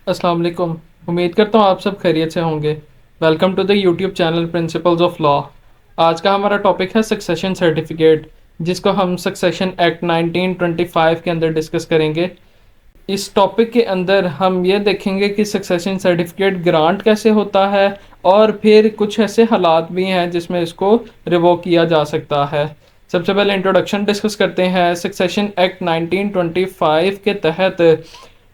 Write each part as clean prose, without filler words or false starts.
अस्सलाम वालेकुम। उम्मीद करता हूँ आप सब खैरियत से होंगे। Welcome to the YouTube channel principles of law. आज का हमारा टॉपिक है सक्सेशन सर्टिफिकेट, जिसको हम सक्सेशन एक्ट 1925 के अंदर डिस्कस करेंगे। इस टॉपिक के अंदर हम ये देखेंगे कि सक्सेशन सर्टिफिकेट ग्रांट कैसे होता है, और फिर कुछ ऐसे हालात भी हैं जिसमें इसको रिवोक किया जा सकता है। सबसे पहले इंट्रोडक्शन डिस्कस करते हैं। सक्सेशन एक्ट 1925 के तहत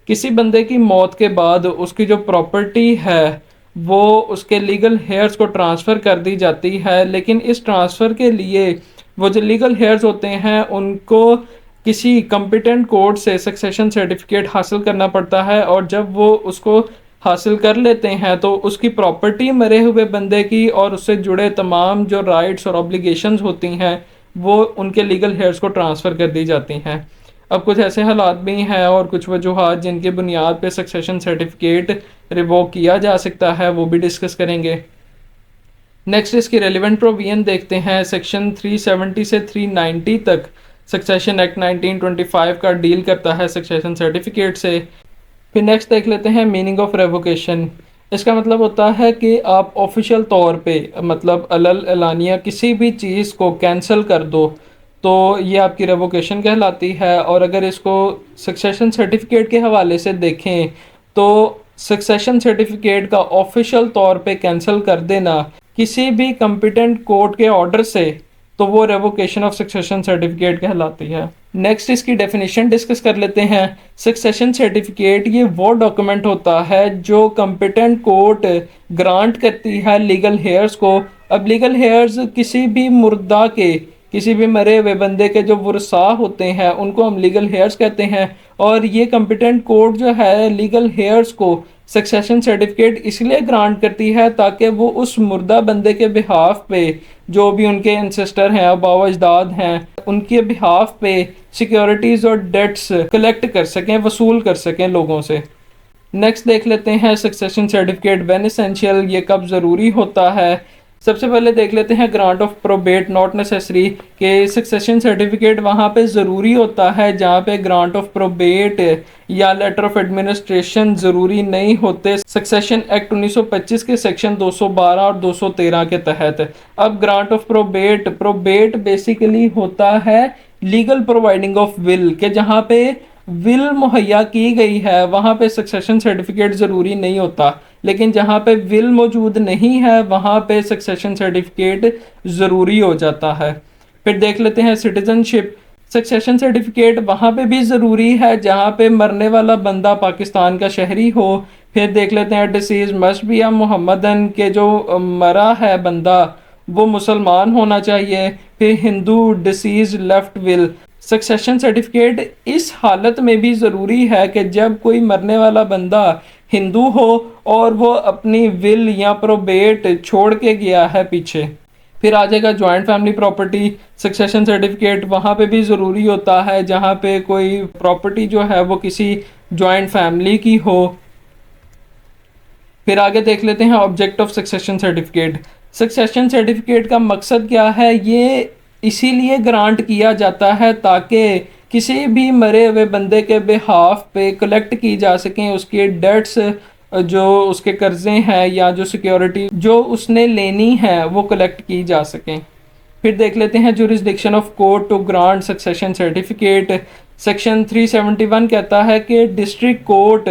किसी बंदे की मौत के बाद उसकी जो प्रॉपर्टी है वो उसके लीगल हेयर्स को ट्रांसफ़र कर दी जाती है, लेकिन इस ट्रांसफ़र के लिए वो जो लीगल हेयर्स होते हैं उनको किसी कम्पिटेंट कोर्ट से सक्सेशन सर्टिफिकेट हासिल करना पड़ता है, और जब वो उसको हासिल कर लेते हैं तो उसकी प्रॉपर्टी मरे हुए बंदे की और उससे जुड़े तमाम जो राइट्स और ऑब्लिगेशंस होती हैं वो उनके लीगल हेयर्स को ट्रांसफ़र कर दी जाती हैं। अब कुछ ऐसे हालात भी हैं और कुछ वजूहात जिनकी बुनियाद पे सक्सेशन सर्टिफिकेट रिवोक किया जा सकता है, वो भी डिस्कस करेंगे। नेक्स्ट इसकी रेलिवेंट प्रोविजन देखते हैं। सेक्शन 370 से 390 तक सक्सेशन एक्ट 1925 का डील करता है सक्सेशन सर्टिफिकेट से। फिर नेक्स्ट देख लेते हैं मीनिंग ऑफ रेवोकेशन। इसका मतलब होता है कि आप ऑफिशियल तौर पे, मतलब अलल एलानिया किसी भी चीज़ को कैंसिल कर दो तो ये आपकी रेवोकेशन कहलाती है। और अगर इसको सक्सेशन सर्टिफिकेट के हवाले से देखें तो सक्सेशन सर्टिफिकेट का ऑफिशियल तौर पे कैंसिल कर देना किसी भी कम्पिटेंट कोर्ट के ऑर्डर से, तो वो रेवोकेशन ऑफ सक्सेशन सर्टिफिकेट कहलाती है। नेक्स्ट इसकी डेफिनेशन डिस्कस कर लेते हैं। सक्सेशन सर्टिफिकेट ये वो डॉक्यूमेंट होता है जो कम्पिटेंट कोर्ट ग्रांट करती है लीगल हेयर्स को। अब लीगल हेयर्स किसी भी मुर्दा के, किसी भी मरे हुए बंदे के जो वरसा होते हैं उनको हम लीगल हेयर्स कहते हैं। और ये कम्पिटेंट कोर्ट जो है लीगल हेयर्स को सक्सेशन सर्टिफिकेट इसलिए ग्रांट करती है ताकि वो उस मुर्दा बंदे के बिहाफ पे, जो भी उनके एंसेस्टर हैं, आबाओ अजदाद हैं, उनके बिहाफ पे सिक्योरिटीज़ और डेट्स कलेक्ट कर सकें, वसूल कर सकें लोगों से। नेक्स्ट देख लेते हैं सक्सेशन सर्टिफिकेट व्हेन एसेंशियल, ये कब ज़रूरी होता है। सबसे पहले देख लेते हैं grant of probate not necessary, के सक्सेशन सर्टिफिकेट वहाँ पे ज़रूरी होता है जहाँ पे ग्रांट ऑफ प्रोबेट या लेटर ऑफ एडमिनिस्ट्रेशन ज़रूरी नहीं होते सक्सेशन एक्ट 1925 के सेक्शन 212 और 213 के तहत। अब grant of probate, probate basically होता है लीगल प्रोवाइडिंग ऑफ विल, के जहाँ पे विल मुहैया की गई है वहाँ पे सक्सेशन सर्टिफिकेट ज़रूरी नहीं होता, लेकिन जहाँ पे विल मौजूद नहीं है वहाँ पे सक्सेशन सर्टिफिकेट ज़रूरी हो जाता है। फिर देख लेते हैं सिटीजनशिप। सक्सेशन सर्टिफिकेट वहाँ पे भी ज़रूरी है जहाँ पे मरने वाला बंदा पाकिस्तान का शहरी हो। फिर देख लेते हैं डिसीज़ मस्ट बी या मोहम्मदन, के जो मरा है बंदा वो मुसलमान होना चाहिए। फिर Hindu disease left will. Succession certificate इस हालत में भी ज़रूरी है कि जब कोई मरने वाला बंदा हिंदू हो और वो अपनी विल या प्रोबेट छोड़ के गया है पीछे। फिर आ जाएगा joint family property. Succession certificate वहाँ पे भी ज़रूरी होता है जहाँ पे कोई प्रॉपर्टी जो है वो किसी जॉइंट फैमिली की हो। फिर आगे देख लेते हैं object of succession certificate. Succession certificate का मकसद क्या है, ये इसीलिए ग्रांट किया जाता है ताकि किसी भी मरे हुए बंदे के बिहाफ पे कलेक्ट की जा सकें उसकी डेट्स, जो उसके कर्जे हैं या जो सिक्योरिटी जो उसने लेनी है वो कलेक्ट की जा सकें। फिर देख लेते हैं jurisdiction of court to grant succession certificate. Section 371 कहता है कि डिस्ट्रिक्ट कोर्ट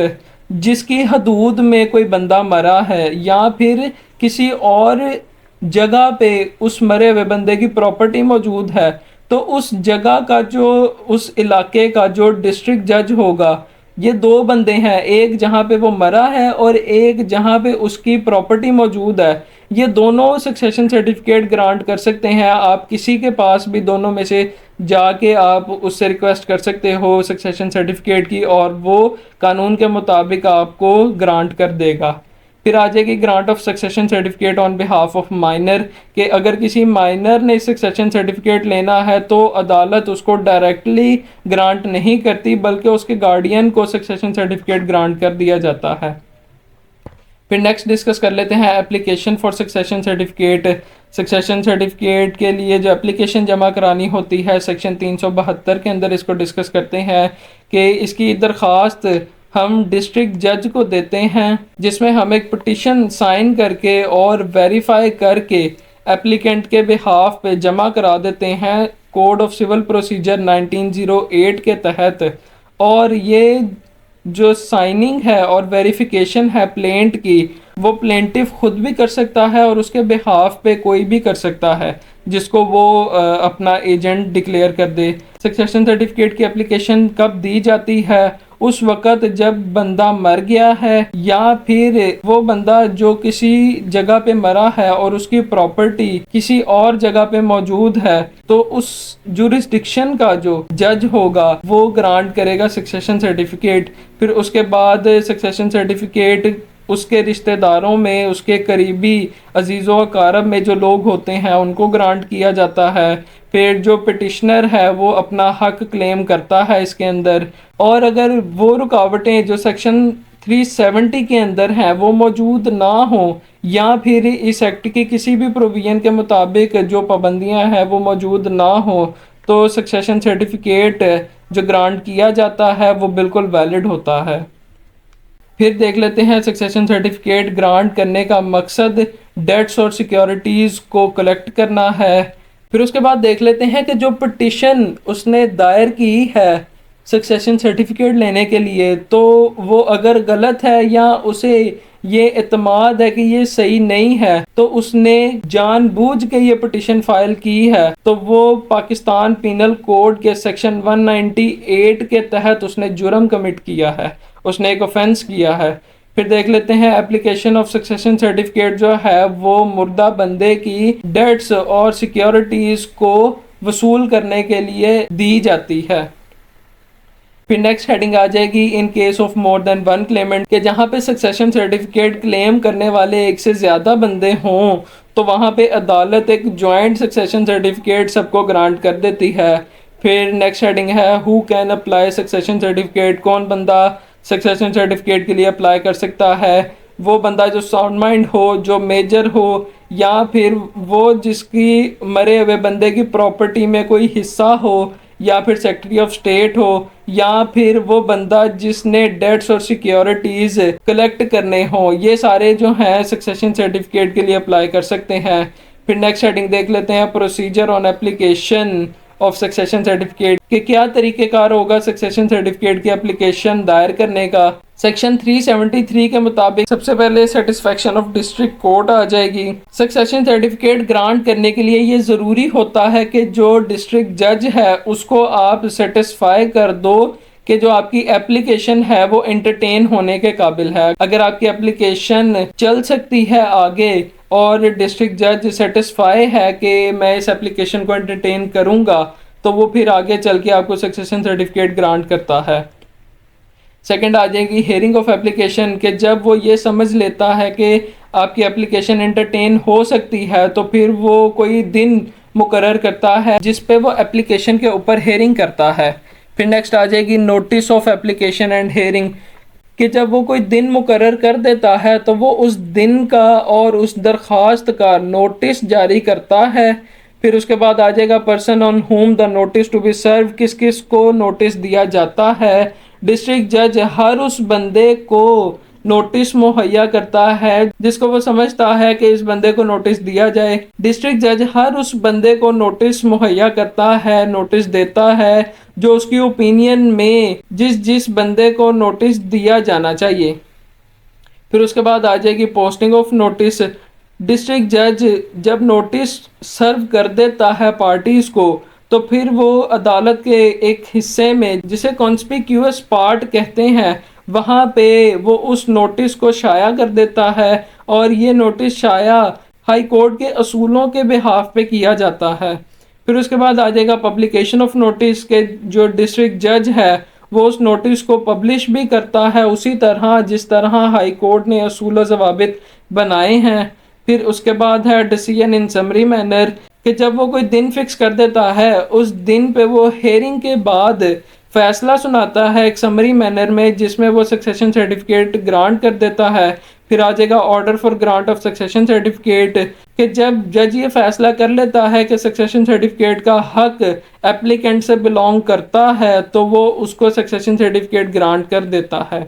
जिसकी हदूद में कोई बंदा मरा है या फिर किसी और जगह पे उस मरे हुए बंदे की प्रॉपर्टी मौजूद है, तो उस जगह का जो, उस इलाके का जो डिस्ट्रिक्ट जज होगा, ये दो बंदे हैं, एक जहाँ पे वो मरा है और एक जहाँ पे उसकी प्रॉपर्टी मौजूद है, ये दोनों सक्सेशन सर्टिफिकेट ग्रांट कर सकते हैं। आप किसी के पास भी दोनों में से जाके आप उससे रिक्वेस्ट कर सकते हो सक्सेशन सर्टिफिकेट की, और वो कानून के मुताबिक आपको ग्रांट कर देगा। फिर आ जाएगी grant of succession certificate on behalf of minor, कि अगर किसी माइनर ने सक्सेशन सर्टिफिकेट लेना है तो अदालत उसको डायरेक्टली ग्रांट नहीं करती बल्कि उसके गार्डियन को सक्सेशन सर्टिफिकेट ग्रांट कर दिया जाता है। फिर नेक्स्ट डिस्कस कर लेते हैं application for succession certificate. Succession certificate के लिए जो एप्लीकेशन जमा करानी होती है सेक्शन 372 के अंदर इसको डिस्कस करते हैं कि इसकी दरख्वास्त हम डिस्ट्रिक्ट जज को देते हैं, जिसमें हम एक पिटिशन साइन करके और वेरीफाई करके एप्लीकेंट के बिहाफ पे जमा करा देते हैं कोड ऑफ सिविल प्रोसीजर 1908 के तहत। और ये जो साइनिंग है और वेरिफिकेशन है प्लेंट की, वो प्लेंटिफ खुद भी कर सकता है और उसके बिहाफ पे कोई भी कर सकता है जिसको वो अपना एजेंट डिक्लेयर कर दे। सक्सेशन सर्टिफिकेट की एप्लीकेशन कब दी जाती है? उस वक़्त जब बंदा मर गया है या फिर वो बंदा जो किसी जगह पे मरा है और उसकी प्रॉपर्टी किसी और जगह पे मौजूद है, तो उस जुरिस्डिक्शन का जो जज होगा वो ग्रांट करेगा सक्सेशन सर्टिफिकेट। फिर उसके बाद सक्सेशन सर्टिफिकेट उसके रिश्तेदारों में, उसके करीबी अजीज़ व अकारब में जो लोग होते हैं उनको ग्रांट किया जाता है। फिर जो पिटिशनर है वो अपना हक क्लेम करता है इसके अंदर। और अगर वो रुकावटें जो सेक्शन 370 के अंदर हैं वो मौजूद ना हो या फिर इस एक्ट की किसी भी प्रोविजन के मुताबिक जो पाबंदियां हैं वो मौजूद ना हो, तो सक्सेशन सर्टिफिकेट जो ग्रांट किया जाता है वो बिल्कुल वैलिड होता है। फिर देख लेते हैं सक्सेशन सर्टिफिकेट ग्रांट करने का मकसद डेट्स और सिक्योरिटीज़ को कलेक्ट करना है। फिर उसके बाद देख लेते हैं कि जो पिटिशन उसने दायर की है सक्सेशन सर्टिफिकेट लेने के लिए, तो वो अगर गलत है या उसे ये इत्माद है कि ये सही नहीं है, तो उसने जानबूझ के ये पिटिशन फाइल की है, तो वो पाकिस्तान पीनल कोड के सेक्शन 198 के तहत उसने जुर्म कमिट किया है, उसने एक ऑफेंस किया है। फिर देख लेते हैं एप्लीकेशन ऑफ सक्सेशन सर्टिफिकेट जो है वो मुर्दा बंदे की डेट्स और सिक्योरिटीज़ को वसूल करने के लिए दी जाती है। फिर नेक्स्ट हेडिंग आ जाएगी in case of more than one Clement, के जहाँ पे सक्सेशन सर्टिफिकेट क्लेम करने वाले एक से ज़्यादा बंदे हों तो वहाँ पे अदालत एक जॉइंट सक्सेशन सर्टिफिकेट सबको ग्रांट कर देती है। फिर नेक्स्ट हेडिंग है who can apply succession certificate, कौन बंदा सक्सेशन सर्टिफिकेट के लिए अप्लाई कर सकता है? वो बंदा जो साउंड माइंड हो, जो मेजर हो, या फिर वो जिसकी मरे हुए बंदे की प्रॉपर्टी में कोई हिस्सा हो, या फिर सेक्रेटरी ऑफ स्टेट हो, या फिर वो बंदा जिसने डेट्स और सिक्योरिटीज़ कलेक्ट करने हो। ये सारे जो हैं सक्सेशन सर्टिफिकेट के लिए अप्लाई कर सकते हैं। फिर नेक्स्ट हेडिंग देख लेते हैं procedure on application of succession certificate, कि क्या तरीक़ेकार होगा सक्सेशन सर्टिफिकेट की एप्लीकेशन दायर करने का। सेक्शन 373 के मुताबिक सबसे पहले सेटिस्फेक्शन ऑफ डिस्ट्रिक्ट कोर्ट आ जाएगी। सक्सेशन सर्टिफिकेट ग्रांट करने के लिए ये ज़रूरी होता है कि जो डिस्ट्रिक्ट जज है उसको आप सेटिस्फाई कर दो कि जो आपकी एप्लीकेशन है वो एंटरटेन होने के काबिल है। अगर आपकी एप्लीकेशन चल सकती है आगे और डिस्ट्रिक्ट जज सेटिस्फाई है कि मैं इस एप्लीकेशन को एंटरटेन करूँगा, तो वो फिर आगे चल के आपको सक्सेशन सर्टिफिकेट ग्रांट करता है। सेकंड आ जाएगी हेयरिंग ऑफ एप्लीकेशन, के जब वो ये समझ लेता है कि आपकी एप्लीकेशन एंटरटेन हो सकती है तो फिर वो कोई दिन मुकर्रर करता है जिस पे वो एप्लीकेशन के ऊपर हेयरिंग करता है। फिर नेक्स्ट आ जाएगी notice of application and hearing, कि जब वो कोई दिन मुकर्रर कर देता है तो वो उस दिन का और उस दरख्वास्त का नोटिस जारी करता है। फिर उसके बाद आ जाएगा person on whom the notice to be serve, किस किस को नोटिस दिया जाता है। डिस्ट्रिक्ट जज हर उस बंदे को नोटिस मुहैया करता है जिसको वो समझता है कि इस बंदे को नोटिस दिया जाए। डिस्ट्रिक्ट जज हर उस बंदे को नोटिस मुहैया करता है, नोटिस देता है जो उसकी ओपिनियन में जिस जिस बंदे को नोटिस दिया जाना चाहिए। फिर उसके बाद आ जाएगी पोस्टिंग ऑफ नोटिस। डिस्ट्रिक्ट जज जब नोटिस सर्व कर देता है पार्टीज़ को, तो फिर वो अदालत के एक हिस्से में जिसे कॉन्स्पिक्यूअस पार्ट कहते हैं वहाँ पे वो उस नोटिस को शाया कर देता है, और ये नोटिस शाया हाई कोर्ट के असूलों के बिहाफ पे किया जाता है। फिर उसके बाद आ जाएगा पब्लिकेशन ऑफ नोटिस, के जो डिस्ट्रिक्ट जज है वो उस नोटिस को पब्लिश भी करता है उसी तरह जिस तरह हाई कोर्ट ने असूल व ज़वाबित बनाए हैं। फिर उसके बाद है डिसीजन इन समरी मैनर, कि जब वो कोई दिन फिक्स कर देता है उस दिन पे वो हेयरिंग के बाद फैसला सुनाता है एक समरी मैनर में जिसमें वो सक्सेशन सर्टिफिकेट ग्रांट कर देता है। फिर आ जाएगा order for grant of succession certificate, कि जब जज ये फैसला कर लेता है कि सक्सेशन सर्टिफिकेट का हक एप्लीकेंट से बिलोंग करता है तो वो उसको सक्सेशन सर्टिफिकेट ग्रांट कर देता है।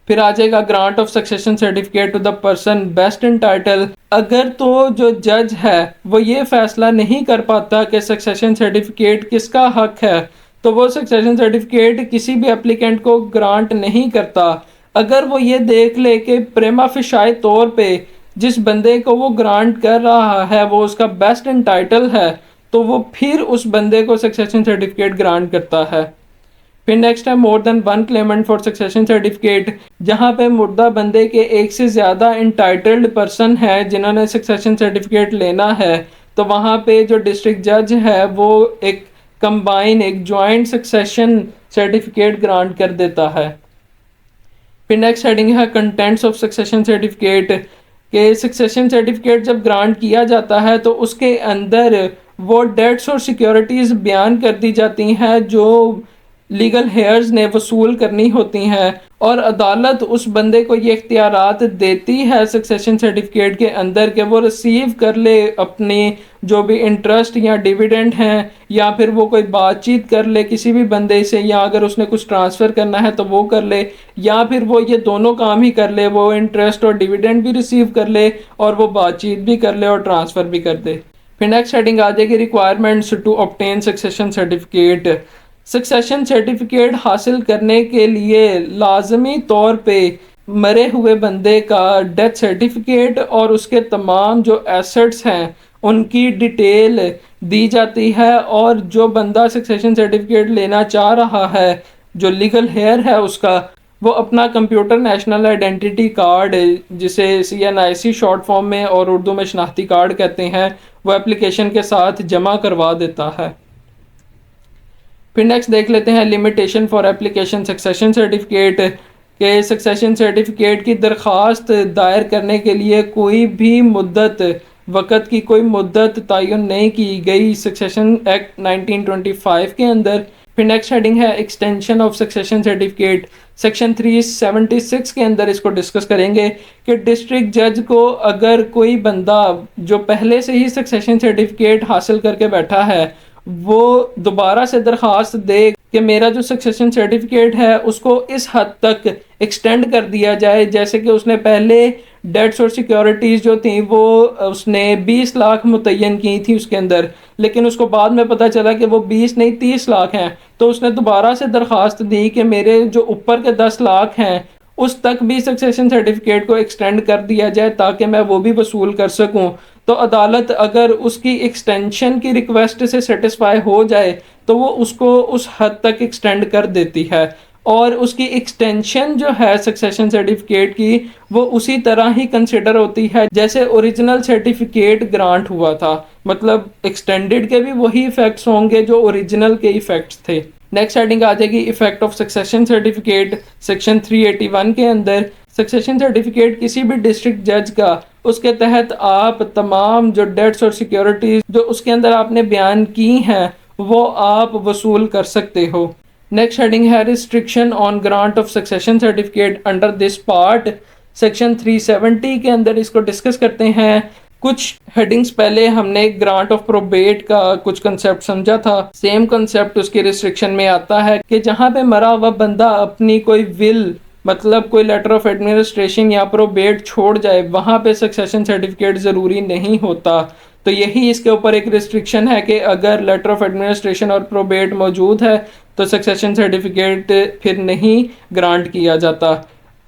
फिर आ जाएगा grant of succession certificate to the person vested in title. अगर तो जो जज है वो ये फैसला नहीं कर पाता कि सक्सेशन सर्टिफिकेट किसका हक है, तो वो सक्सेशन सर्टिफिकेट किसी भी एप्लीकेंट को ग्रांट नहीं करता। अगर वो ये देख ले कि प्रेमा फिशाई तौर पे जिस बंदे को वो ग्रांट कर रहा है वो उसका बेस्ट इन टाइटल है, तो वो फिर उस बंदे को सक्सेशन सर्टिफिकेट ग्रांट करता है। फिर नेक्स्ट है more than one Clement for succession certificate, जहाँ पे मुर्दा बंदे के एक से ज़्यादा इंटाइटल्ड पर्सन है जिन्होंने सक्सेशन सर्टिफिकेट लेना है, तो वहाँ पे जो डिस्ट्रिक्ट जज है वो एक कंबाइन एक जॉइंट सक्सेशन सर्टिफिकेट ग्रांट कर देता है। फिर नेक्स्ट हेडिंग है कंटेंट्स ऑफ सक्सेशन सर्टिफिकेट, के सक्सेशन सर्टिफिकेट जब ग्रांट किया जाता है तो उसके अंदर वो डेट्स और सिक्योरिटीज़ बयान कर दी जाती हैं जो लीगल हेयर्स ने वसूल करनी होती हैं, और अदालत उस बंदे को ये इख्तियारात देती है सक्सेशन सर्टिफिकेट के अंदर कि वो रिसीव कर ले अपनी जो भी इंटरेस्ट या डिविडेंड हैं, या फिर वो कोई बातचीत कर ले किसी भी बंदे से, या अगर उसने कुछ ट्रांसफ़र करना है तो वो कर ले, या फिर वो ये दोनों काम ही कर ले, वो इंटरेस्ट और डिविडेंड भी रिसीव कर ले और वो बातचीत भी कर ले और ट्रांसफ़र भी कर दे। फिर नेक्स्ट हेडिंग आ जाएगी requirements to obtain succession certificate. Succession certificate हासिल करने के लिए लाजमी तौर पे मरे हुए बंदे का डेथ सर्टिफिकेट और उसके तमाम जो एसेट्स हैं उनकी डिटेल दी जाती है, और जो बंदा सक्सेशन सर्टिफिकेट लेना चाह रहा है जो लीगल हेयर है उसका, वो अपना कंप्यूटर नेशनल आइडेंटिटी कार्ड जिसे CNIC शॉर्ट फॉर्म में और उर्दू में शनाख्ती कार्ड कहते हैं, वो एप्लीकेशन के साथ जमा करवा देता है। फिर नेक्स्ट देख लेते हैं limitation for application succession certificate, के सक्सेशन सर्टिफिकेट की दरख्वास्त दायर करने के लिए कोई भी मुद्दत वक़्त की कोई मुद्दत तयन नहीं की गई सक्सेशन एक्ट 1925 के अंदर। फिर नेक्स्ट हेडिंग है extension of succession certificate, section 376 के अंदर इसको डिस्कस करेंगे कि डिस्ट्रिक्ट जज को अगर कोई बंदा जो पहले से ही सक्सेशन सर्टिफिकेट हासिल करके बैठा है वो दोबारा से दरख्वास्त दे कि मेरा जो सक्सेशन सर्टिफिकेट है उसको इस हद तक एक्सटेंड कर दिया जाए, जैसे कि उसने पहले डेट्स और सिक्योरिटीज़ जो थी वो उसने 20 लाख मुतय्यन की थी उसके अंदर, लेकिन उसको बाद में पता चला कि वो 20 नहीं 30 लाख हैं, तो उसने दोबारा से दरख्वास्त दी कि मेरे जो ऊपर के 10 लाख हैं उस तक भी सक्सेशन सर्टिफिकेट को एक्सटेंड कर दिया जाए ताकि मैं वो भी वसूल कर सकूं। तो अदालत अगर उसकी एक्सटेंशन की रिक्वेस्ट से सेटिस्फाई हो जाए तो वो उसको उस हद तक एक्सटेंड कर देती है, और उसकी एक्सटेंशन जो है सक्सेशन सर्टिफिकेट की वो उसी तरह ही कंसिडर होती है जैसे ओरिजिनल सर्टिफिकेट ग्रांट हुआ था, मतलब एक्सटेंडेड के भी वही इफ़ेक्ट्स होंगे जो ओरिजिनल के इफ़ेक्ट्स थे। नेक्स्ट हेडिंग आ जाएगी effect of succession certificate, section 381 के अंदर सक्सेशन सर्टिफिकेट किसी भी डिस्ट्रिक्ट जज का, उसके तहत आप तमाम जो डेट्स और सिक्योरिटीज जो उसके अंदर आपने बयान की हैं वो आप वसूल कर सकते हो। नेक्स्ट हेडिंग है restriction on grant of succession certificate under this part, section 370 के अंदर इसको डिस्कस करते हैं। कुछ हेडिंग्स पहले हमने ग्रांट ऑफ प्रोबेट का कुछ कंसेप्ट समझा था, सेम कंसेप्ट उसकी रिस्ट्रिक्शन में आता है कि जहाँ पे मरा हुआ बंदा अपनी कोई विल मतलब कोई लेटर ऑफ एडमिनिस्ट्रेशन या प्रोबेट छोड़ जाए वहाँ पे सक्सेशन सर्टिफिकेट ज़रूरी नहीं होता। तो यही इसके ऊपर एक रिस्ट्रिक्शन है कि अगर लेटर ऑफ एडमिनिस्ट्रेशन और प्रोबेट मौजूद है तो सक्सेशन सर्टिफिकेट फिर नहीं ग्रांट किया जाता।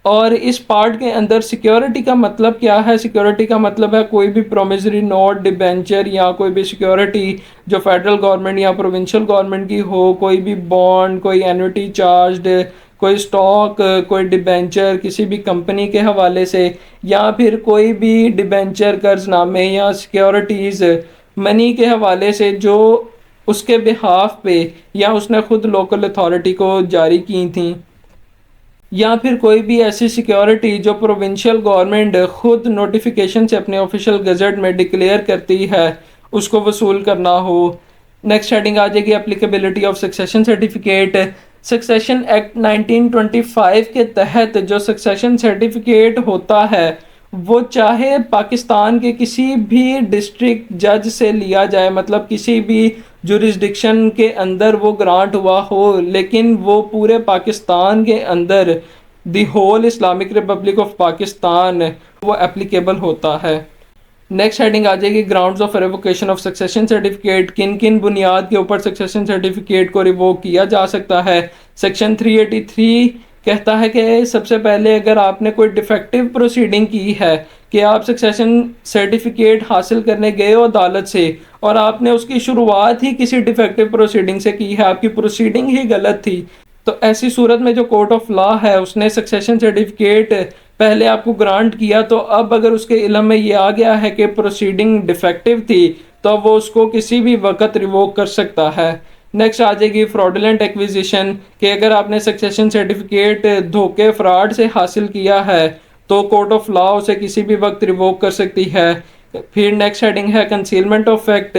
और इस पार्ट के अंदर सिक्योरिटी का मतलब क्या है? सिक्योरिटी का मतलब है कोई भी प्रोमिसरी नोट, डिबेंचर या कोई भी सिक्योरिटी जो फेडरल गवर्नमेंट या प्रोविंशियल गवर्नमेंट की हो, कोई भी बॉन्ड, कोई एन्युटी चार्ज्ड, कोई स्टॉक, कोई डिबेंचर किसी भी कंपनी के हवाले से, या फिर कोई भी डिबेंचर कर्जनामे या सिक्योरिटीज़ मनी के हवाले से जो उसके बिहाफ पे या उसने खुद लोकल अथॉरिटी को जारी की थी, या फिर कोई भी ऐसी सिक्योरिटी जो प्रोविंशियल गवर्नमेंट खुद नोटिफिकेशन से अपने ऑफिशियल गज़ट में डिक्लेयर करती है उसको वसूल करना हो। नेक्स्ट हेडिंग आ जाएगी applicability of succession certificate. Succession act 1925 के तहत जो सक्सेशन सर्टिफिकेट होता है वो चाहे पाकिस्तान के किसी भी डिस्ट्रिक्ट जज से लिया जाए, मतलब किसी भी जुरिस्डिक्शन के अंदर वो ग्रांट हुआ हो, लेकिन वो पूरे पाकिस्तान के अंदर the whole Islamic republic of Pakistan वो एप्लीकेबल होता है। नेक्स्ट हेडिंग आ जाएगी grounds of revocation of succession certificate, किन किन बुनियाद के ऊपर सक्सेशन सर्टिफिकेट को रिवोक किया जा सकता है। सेक्शन 383 कहता है कि सबसे पहले अगर आपने कोई डिफेक्टिव प्रोसीडिंग की है कि आप सक्सेशन सर्टिफिकेट हासिल करने गए हो अदालत से और आपने उसकी शुरुआत ही किसी डिफेक्टिव प्रोसीडिंग से की है, आपकी प्रोसीडिंग ही गलत थी, तो ऐसी सूरत में जो कोर्ट ऑफ लॉ है उसने सक्सेशन सर्टिफिकेट पहले आपको ग्रांट किया, तो अब अगर उसके इल्म में ये आ गया है कि प्रोसीडिंग डिफेक्टिव थी तो वो उसको किसी भी वक्त रिवोक कर सकता है। नेक्स्ट आ जाएगी फ्रॉडुलेंट एक्विजिशन, कि अगर आपने सक्सेशन सर्टिफिकेट धोखे फ्रॉड से हासिल किया है तो कोर्ट ऑफ लॉ उसे किसी भी वक्त रिवोक कर सकती है। फिर नेक्स्ट हेडिंग है कंसीलमेंट ऑफ फैक्ट,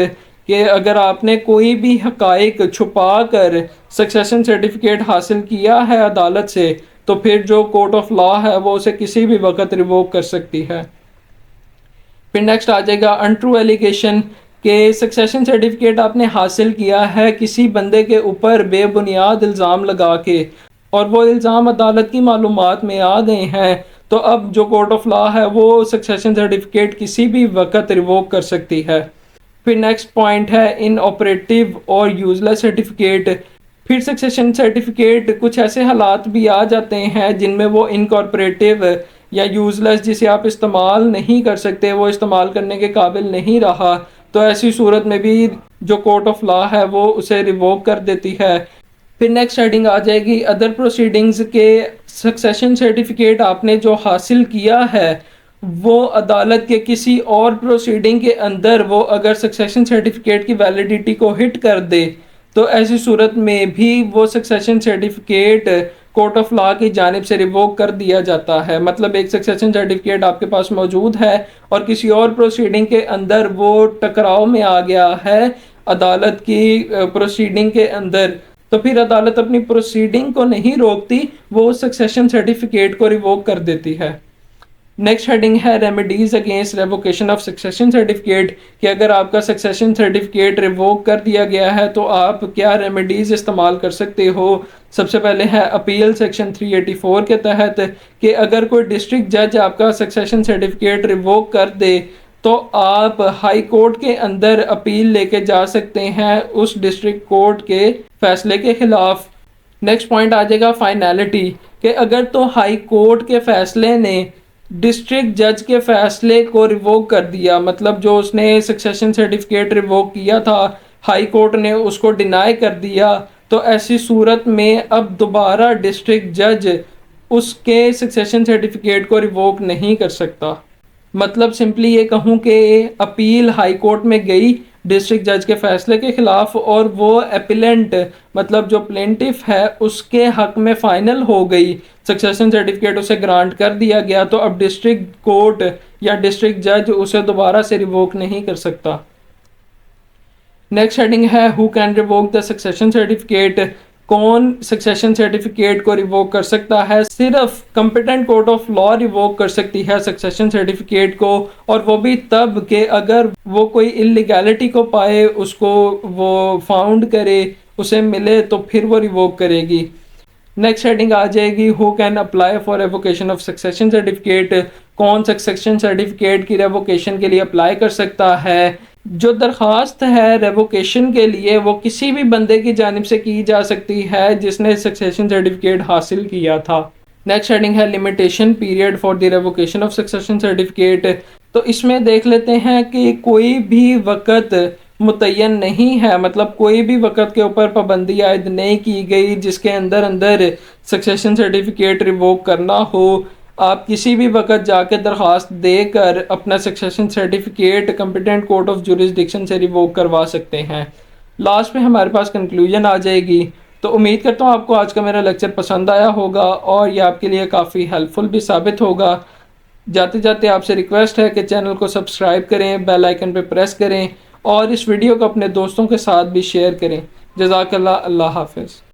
कि अगर आपने कोई भी हकाइक छुपा कर सक्सेशन सर्टिफिकेट हासिल किया है अदालत से तो फिर जो कोर्ट ऑफ लॉ है वो उसे किसी भी वक्त रिवोक कर सकती है। फिर नेक्स्ट आ जाएगा अनट्रू एलिगेशन, के सक्सेशन सर्टिफिकेट आपने हासिल किया है किसी बंदे के ऊपर बेबुनियाद इल्ज़ाम लगा के और वो इल्ज़ाम अदालत की मालूमात में आ गए हैं, तो अब जो कोर्ट ऑफ लॉ है वो सक्सेशन सर्टिफिकेट किसी भी वक्त रिवोक कर सकती है। फिर नेक्स्ट पॉइंट है इन ऑपरेटिव और यूजलेस सर्टिफिकेट, फिर सक्सेशन सर्टिफिकेट कुछ ऐसे हालात भी आ जाते हैं जिनमें वो इनकॉर्पोरेटिव या यूजलेस, जिसे आप इस्तेमाल नहीं कर सकते, वो इस्तेमाल करने के काबिल नहीं रहा, तो ऐसी सूरत में भी जो कोर्ट ऑफ लॉ है वो उसे रिवोक कर देती है। फिर नेक्स्ट हेडिंग आ जाएगी अदर प्रोसीडिंग्स, के सक्सेशन सर्टिफिकेट आपने जो हासिल किया है वो अदालत के किसी और प्रोसीडिंग के अंदर वो अगर सक्सेशन सर्टिफिकेट की वैलिडिटी को हिट कर दे तो ऐसी सूरत में भी वो succession certificate court of law की जानिब से रिवोक कर दिया जाता है। मतलब एक सक्सेशन सर्टिफिकेट आपके पास मौजूद है और किसी और प्रोसीडिंग के अंदर वो टकराव में आ गया है अदालत की प्रोसीडिंग के अंदर, तो फिर अदालत अपनी प्रोसीडिंग को नहीं रोकती, वो सक्सेशन सर्टिफिकेट को रिवोक कर देती है। नेक्स्ट हेडिंग है remedies against revocation of succession certificate, कि अगर आपका सक्सेशन सर्टिफिकेट रिवोक कर दिया गया है तो आप क्या रेमेडीज इस्तेमाल कर सकते हो। सबसे पहले है अपील सेक्शन 384 के तहत, कि अगर कोई डिस्ट्रिक्ट जज आपका सक्सेशन सर्टिफिकेट रिवोक कर दे तो आप हाई कोर्ट के अंदर अपील लेके जा सकते हैं उस डिस्ट्रिक्ट कोर्ट के फैसले के खिलाफ। नेक्स्ट पॉइंट आ जाएगा फाइनलिटी, कि अगर तो हाई कोर्ट के फैसले ने डिस्ट्रिक्ट जज के फैसले को रिवोक कर दिया, मतलब जो उसने सक्सेशन सर्टिफिकेट रिवोक किया था हाई कोर्ट ने उसको डिनाई कर दिया, तो ऐसी सूरत में अब दोबारा डिस्ट्रिक्ट जज उसके सक्सेशन सर्टिफिकेट को रिवोक नहीं कर सकता। मतलब सिंपली ये कहूँ कि अपील हाई कोर्ट में गई डिस्ट्रिक्ट जज के फैसले के खिलाफ और वो एपिलेंट मतलब जो प्लेंटिफ है उसके हक में फाइनल हो गई, सक्सेशन सर्टिफिकेट उसे ग्रांट कर दिया गया, तो अब डिस्ट्रिक्ट कोर्ट या डिस्ट्रिक्ट जज उसे दोबारा से रिवोक नहीं कर सकता। नेक्स्ट हेडिंग है who can revoke the succession certificate, कौन सक्सेशन सर्टिफिकेट को रिवोक कर सकता है। सिर्फ competent court of law revoke कर सकती है सक्सेशन सर्टिफिकेट को, और वो भी तब के अगर वो कोई इलीगैलिटी को पाए, उसको वो फाउंड करे, उसे मिले, तो फिर वो रिवोक करेगी। नेक्स्ट हेडिंग आ जाएगी who can apply for revocation of succession certificate, कौन सक्सेशन सर्टिफिकेट की रेवोकेशन के लिए अप्लाई कर सकता है। जो दरख्वास्त है रेवोकेशन के लिए वो किसी भी बंदे की जानिब से की जा सकती है जिसने सक्सेशन सर्टिफिकेट हासिल किया था। नेक्स्ट हेडिंग है limitation period for the revocation of succession certificate, तो इसमें देख लेते हैं कि कोई भी वक़्त मुतय्यन नहीं है, मतलब कोई भी वक़्त के ऊपर पाबंदी आयद नहीं की गई जिसके अंदर अंदर सक्सेशन सर्टिफिकेट रिवोक करना हो। आप किसी भी वक़्त जाके दरख्वास्त देकर अपना succession certificate competent court of jurisdiction से रिवोक करवा सकते हैं। लास्ट में हमारे पास कंक्लूजन आ जाएगी। तो उम्मीद करता हूँ आपको आज का मेरा लेक्चर पसंद आया होगा और ये आपके लिए काफ़ी हेल्पफुल भी साबित होगा। जाते जाते आपसे रिक्वेस्ट है कि चैनल को सब्सक्राइब करें, बेल आइकन पे प्रेस करें और इस वीडियो को अपने दोस्तों के साथ भी शेयर करें। जज़ाकल्लाह, अल्लाह हाफ़िज़।